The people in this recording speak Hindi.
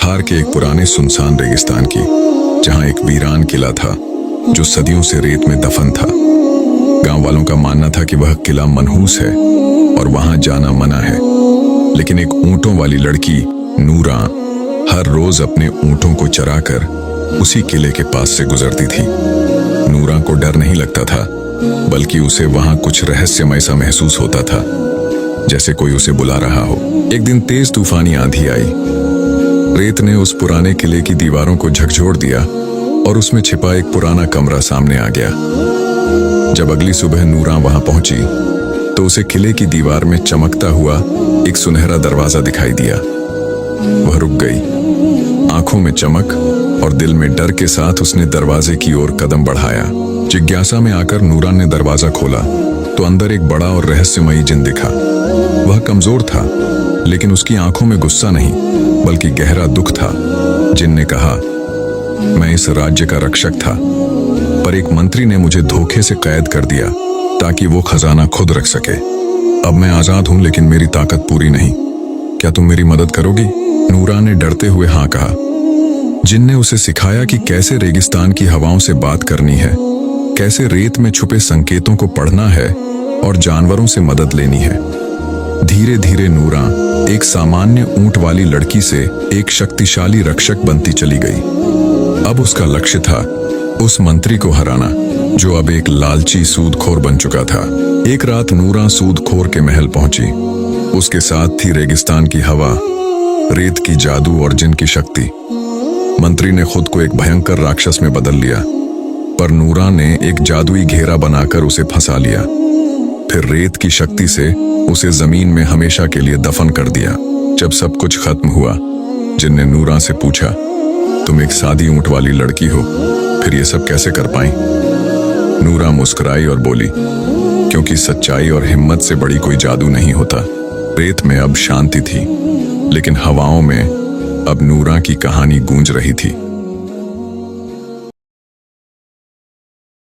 बिहार के एक पुराने सुनसान रेगिस्तान की, जहां एक वीरान किला था जो सदियों से रेत में दफन था। गांव वालों का मानना था कि वह किला मनहूस है और वहां जाना मना है, लेकिन एक ऊंटों वाली लड़की नूरा हर रोज अपने ऊंटों को चराकर उसी किले के पास से गुजरती थी। नूरा को डर नहीं लगता था, बल्कि उसे वहां कुछ रहस्यमय सा महसूस होता था, जैसे कोई उसे बुला रहा हो। एक दिन तेज तूफानी आंधी आई। रेत ने उस पुराने किले की दीवारों को झकझोर दिया और उसमें छिपा एक पुराना कमरा सामने आ गया। जब अगली सुबह नूरा वहां पहुंची तो उसे किले की दीवार में चमकता हुआ एक सुनहरा दरवाजा दिखाई दिया। वह रुक गई, आंखों में चमक और दिल में डर के साथ उसने दरवाजे की ओर कदम बढ़ाया। जिज्ञासा में आकर नूरा ने दरवाजा खोला तो अंदर एक बड़ा और रहस्यमयी जिन दिखा। वह कमजोर था, लेकिन उसकी आंखों में गुस्सा नहीं बल्कि गहरा दुख था। जिन ने कहा, मैं इस राज्य का रक्षक था, पर एक मंत्री ने मुझे धोखे से कैद कर दिया ताकि वो खजाना खुद रख सके। अब मैं आजाद हूं, लेकिन मेरी ताकत पूरी नहीं। क्या तुम मेरी मदद करोगी? नूरा ने डरते हुए हाँ कहा। जिन ने उसे सिखाया कि कैसे रेगिस्तान की हवाओं से बात करनी है, कैसे रेत में छुपे संकेतों को पढ़ना है और जानवरों से मदद लेनी है। धीरे धीरे नूरा एक सामान्य ऊंट वाली लड़की से एक शक्तिशाली रक्षक बनती चली गई। अब उसका लक्ष्य था उस मंत्री को हराना, जो अब एक लालची सूदखोर बन चुका था। एक रात नूरा सूदखोर के महल पहुंची। उसके साथ थी रेगिस्तान की हवा, रेत की जादू और जिन की शक्ति। मंत्री ने खुद को एक भयंकर राक्षस में बदल लिया, पर नूरा ने एक जादुई घेरा बनाकर उसे फंसा लिया। फिर रेत की शक्ति से उसे जमीन में हमेशा के लिए दफन कर दिया। जब सब कुछ खत्म हुआ, जिन ने नूरा से पूछा, तुम एक सादी ऊंट वाली लड़की हो, फिर ये सब कैसे कर पाई? नूरा मुस्कुराई और बोली, क्योंकि सच्चाई और हिम्मत से बड़ी कोई जादू नहीं होता। रेत में अब शांति थी, लेकिन हवाओं में अब नूरा की कहानी गूंज रही थी।